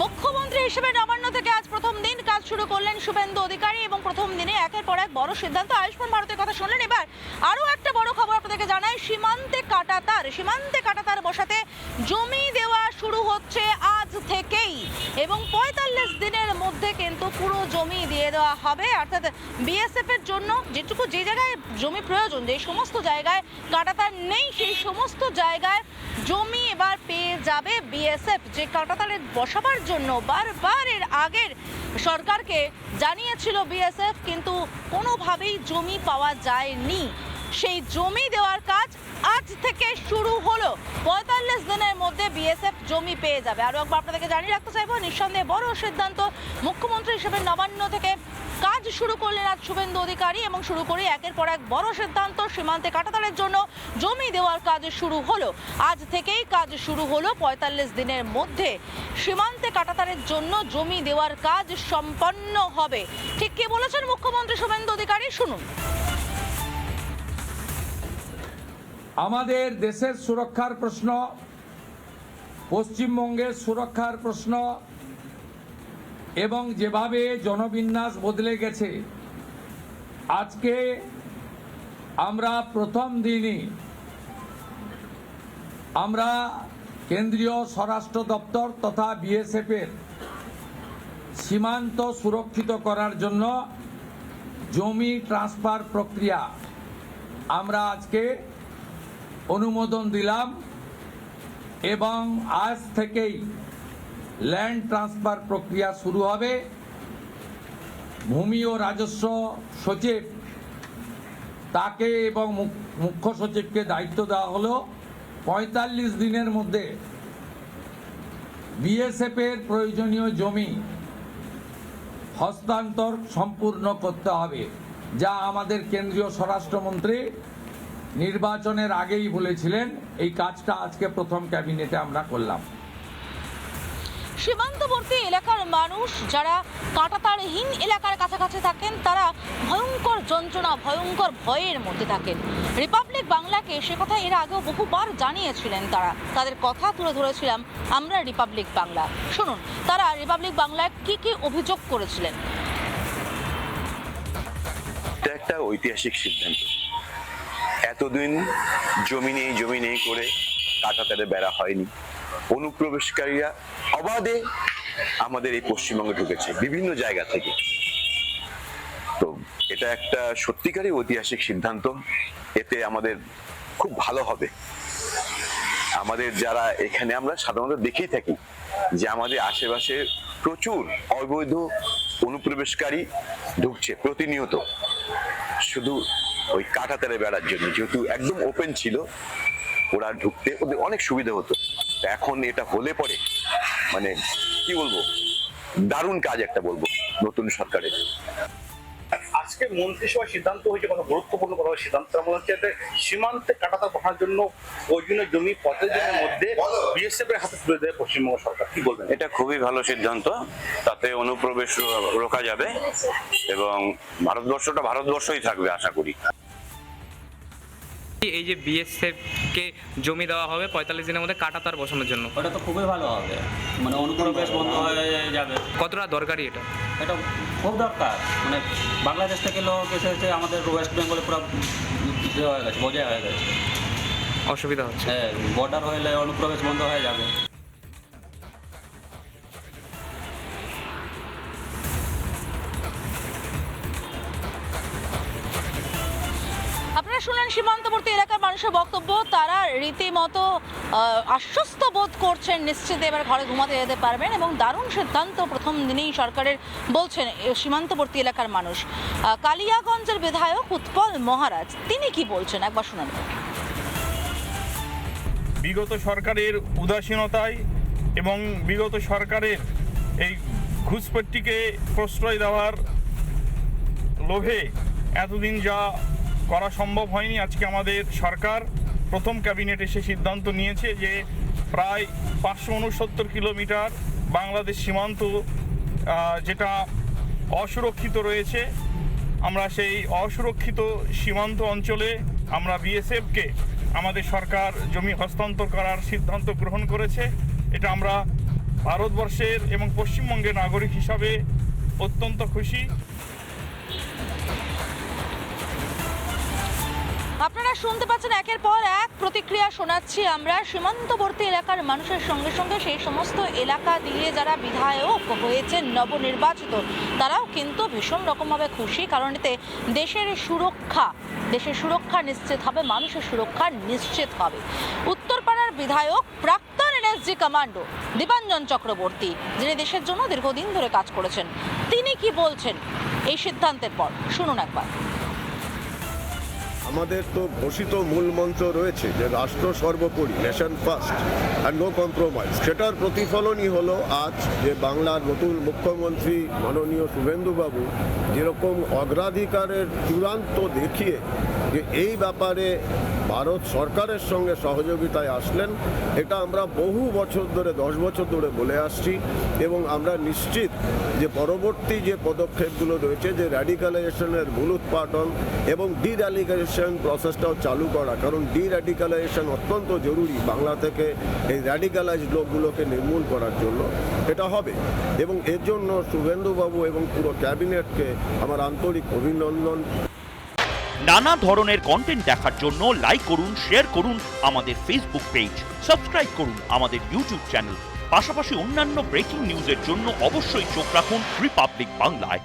মুখ্যমন্ত্রী হিসেবে নবান্ন থেকে আজ প্রথম দিন কাজ শুরু করলেন শুভেন্দু অধিকারী এবং প্রথম দিনে একের পর এক বড় সিদ্ধান্ত। আয়ুষ্মান ভারতের কথা শুনলেন। এবার আরো একটা বড় খবর আপনাদেরকে জানাই, সীমান্তে কাঁটাতার বসাতে জমি দেওয়া শুরু হচ্ছে আজ থেকেই এবং ৪৫ দিনের মধ্যে কিন্তু পুরো জমি দিয়ে দেওয়া হবে। অর্থাৎ বিএসএফ এর জন্য যে জায়গায় জমি প্রয়োজন, যে সমস্ত জায়গায় কাঁটাতার নেই, সেই সমস্ত জায়গায় জমি এবার পেয়ে যাবে বিএসএফ। যে কাঁটাতারের বসাবার জন্য বারবার এর আগের সরকারকে জানিয়েছিল বিএসএফ, কিন্তু কোনোভাবেই জমি পাওয়া যায়নি। সেই জমি দেওয়ার কাজ আজ থেকে শুরু হলো। ৪৫ দিনের মধ্যে বিএসএফ জমি পেয়ে যাবে। আরও একবার আপনাদেরকে জানিয়ে রাখতে চাইবো, নিঃসন্দেহে বড় সিদ্ধান্ত। মুখ্যমন্ত্রী হিসেবে নবান্ন থেকে কাজ শুরু করলেন আজ শুভেন্দু অধিকারী এবং শুরু করে একের পর এক বড় সিদ্ধান্ত। সীমান্তে কাঁটাতারের জন্য জমি দেওয়ার কাজ শুরু হলো। আজ থেকেই কাজ শুরু হলো। ৪৫ দিনের মধ্যে সীমান্তে কাঁটাতারের জন্য জমি দেওয়ার কাজ সম্পন্ন হবে। ঠিক কি বলেছেন মুখ্যমন্ত্রী শুভেন্দু অধিকারী, শুনুন। আমাদের দেশের সুরক্ষার প্রশ্ন, পশ্চিমবঙ্গের সুরক্ষার প্রশ্ন এবং যেভাবে জনবিন্যাস বদলে গেছে, আজকে আমরা প্রথম দিনই আমরা কেন্দ্রীয় স্বরাষ্ট্র দপ্তর তথা বিএসএফ এর সীমান্ত সুরক্ষিত করার জন্য জমি ট্রান্সফার প্রক্রিয়া আমরা আজকে অনুমোদন দিলাম এবং আজ থেকেই ল্যান্ড ট্রান্সফার প্রক্রিয়া শুরু হবে। ভূমি ও রাজস্ব সচিব তাকে এবং মুখ্য সচিবকে দায়িত্ব দেওয়া হলো ৪৫ দিনের মধ্যে বিএসএফ এর প্রয়োজনীয় জমি হস্তান্তর সম্পূর্ণ করতে হবে, যা আমাদের কেন্দ্রীয় স্বরাষ্ট্রমন্ত্রী নির্বাচনের আগেই বলেছিলেন। এই কাজটা আজকে প্রথম ক্যাবিনেটে আমরা করলাম। সীমান্তবর্তী এলাকার মানুষ যারা কাঁটাতারহীন এলাকার কাছাকাছি থাকেন, তারা ভয়ঙ্কর যন্ত্রণা, ভয়ঙ্কর ভয়ের মধ্যে থাকেন। রিপাবলিক বাংলাকে সে কথা এর আগেও বহুবার জানিয়েছিলেন তারা। তাদের কথা তুলে ধরেছিলাম আমরা রিপাবলিক বাংলা। শুনুন তারা রিপাবলিক বাংলায় কি কি অভিযোগ করেছিলেন। এটা একটা ঐতিহাসিক সিদ্ধান্ত। এতদিন জমি নেই করে কাঁটাতারে বেড়া হয়নি। অনুপ্রবেশকারীরা অবাধে আমাদের এই পশ্চিমবঙ্গে ঢুকেছে বিভিন্ন জায়গা থেকে। তো এটা একটা সত্যিকারই ঐতিহাসিক সিদ্ধান্ত। এতে আমাদের খুব ভালো হবে। আমাদের যারা এখানে, আমরা সাধারণত দেখেই থাকি যে আমাদের আশেপাশে প্রচুর অবৈধ অনুপ্রবেশকারী ঢুকছে প্রতিনিয়ত, শুধু ওই কাঁটাতারে বেড়ার জন্য। যেহেতু একদম ওপেন ছিল, ওরা ঢুকতে ওদের অনেক সুবিধা হতো। এখন এটা হলে পরে মানে কি বলবো, দারুণ কাজ একটা বলবো নতুন সরকারের। আজকে মন্ত্রিসভার সিদ্ধান্ত হয়েছে, কত গুরুত্বপূর্ণ কথা সিদ্ধান্ত মনে হচ্ছে, সীমান্তে কাঁটাতার বসানোর জন্য প্রয়োজনীয় জমি ৪৫ দিনের মধ্যে বিএসএফ এর হাতে তুলে দেয় পশ্চিমবঙ্গ সরকার। কি বলবেন? এটা খুবই ভালো সিদ্ধান্ত। তাতে অনুপ্রবেশ রোকা যাবে এবং ভারতবর্ষই থাকবে আশা করি। এই যে বিএসএফ কে জমি দেওয়া হবে ৪৫ দিনের মধ্যে কাঁটাতার বসানোর জন্য, ওটা তো খুবই ভালো হবে, মানে অনুপ্রবেশ বন্ধ হয়ে যাবে। কতটা দরকারি এটা? এটা খুব দরকার। মানে বাংলাদেশ থেকে লোক এসে আমাদের ওয়েস্ট বেঙ্গলে পুরো হয়ে গেছে, বোঝা হয়ে গেছে, অসুবিধা হচ্ছে। হ্যাঁ, বর্ডার হলে অনুপ্রবেশ বন্ধ হয়ে যাবে। আপনারা শুনলেন সীমান্তবর্তী এলাকার মানুষের বক্তব্য। তারা রীতিমতো আশ্বস্ত বোধ করছেন, নিশ্চিত এবার ঘরে ঘুমাতে যেতে পারবেন এবং দারুণ সিদ্ধান্ত প্রথম দিনেই সরকারের বলছেন সীমান্তবর্তী এলাকার মানুষ। কালিয়াগঞ্জের বিধায়ক উৎপল মহারাজ তিনি কি বলছেন একবার শুনুন। বিগত সরকারের উদাসীনতায় এবং বিগত সরকারের এই ঘুষপট্টিকে প্রশ্রয় দেওয়ার লোভে এতদিন যা করা সম্ভব হয়নি, আজকে আমাদের সরকার প্রথম ক্যাবিনেট এসে সিদ্ধান্ত নিয়েছে যে প্রায় ৫৬৯ কিলোমিটার বাংলাদেশ সীমান্ত যেটা অসুরক্ষিত রয়েছে, আমরা সেই অসুরক্ষিত সীমান্ত অঞ্চলে আমরা বিএসএফকে আমাদের সরকার জমি হস্তান্তর করার সিদ্ধান্ত গ্রহণ করেছে। এটা আমরা ভারতবর্ষের এবং পশ্চিমবঙ্গের নাগরিক হিসাবে অত্যন্ত খুশি। আপনারা শুনতে পাচ্ছেন একের পর এক প্রতিক্রিয়া শোনাচ্ছি আমরা সীমান্তবর্তী এলাকার মানুষের সঙ্গে সঙ্গে সেই সমস্ত এলাকা দিয়ে যারা বিধায়ক হয়েছেন নবনির্বাচিত, তারাও কিন্তু ভীষণ রকমভাবে খুশি, কারণ এতে দেশের সুরক্ষা নিশ্চিত হবে, মানুষের সুরক্ষা নিশ্চিত হবে। উত্তরপাড়ার বিধায়ক প্রাক্তন এনএসজি কমান্ডো দীপাঞ্জন চক্রবর্তী, যিনি দেশের জন্য দীর্ঘদিন ধরে কাজ করেছেন, তিনি কি বলছেন এই সিদ্ধান্তের পর শুনুন একবার। আমাদের তো ঘোষিত মূল মন্ত্র রয়েছে যে রাষ্ট্র সর্বোপরি, nation first and no compromise. সেটার প্রতিফলনই হলো আজ যে বাংলার নতুন মুখ্যমন্ত্রী মাননীয় শুভেন্দুবাবু যেরকম অগ্রাধিকারের চূড়ান্ত দেখিয়ে যে এই ব্যাপারে ভারত সরকারের সঙ্গে সহযোগিতায় আসলেন, এটা আমরা বহু বছর ধরে 10 বছর ধরে বলে আসছি এবং আমরা নিশ্চিত যে পরবর্তী যে পদক্ষেপগুলো রয়েছে, যে র্যাডিকালাইজেশনের মূলোৎপাটন এবং ডির্যাডিকালাইজেশন প্রসেসটাও চালু করা, কারণ ডির্যাডিকালাইজেশন অত্যন্ত জরুরি বাংলা থেকে এই র্যাডিকালাইজড লোকগুলোকে নির্মূল করার জন্য, এটা হবে। এবং এর জন্য শুভেন্দুবাবু এবং পুরো ক্যাবিনেটকে আমার আন্তরিক অভিনন্দন। নানা ধরনের কন্টেন্ট দেখার জন্য লাইক করুন, শেয়ার করুন আমাদের ফেসবুক পেজ, সাবস্ক্রাইব করুন আমাদের ইউটিউব চ্যানেল। পাশাপাশি অন্যান্য ব্রেকিং নিউজের জন্য অবশ্যই চোখ রাখুন রিপাবলিক বাংলায়।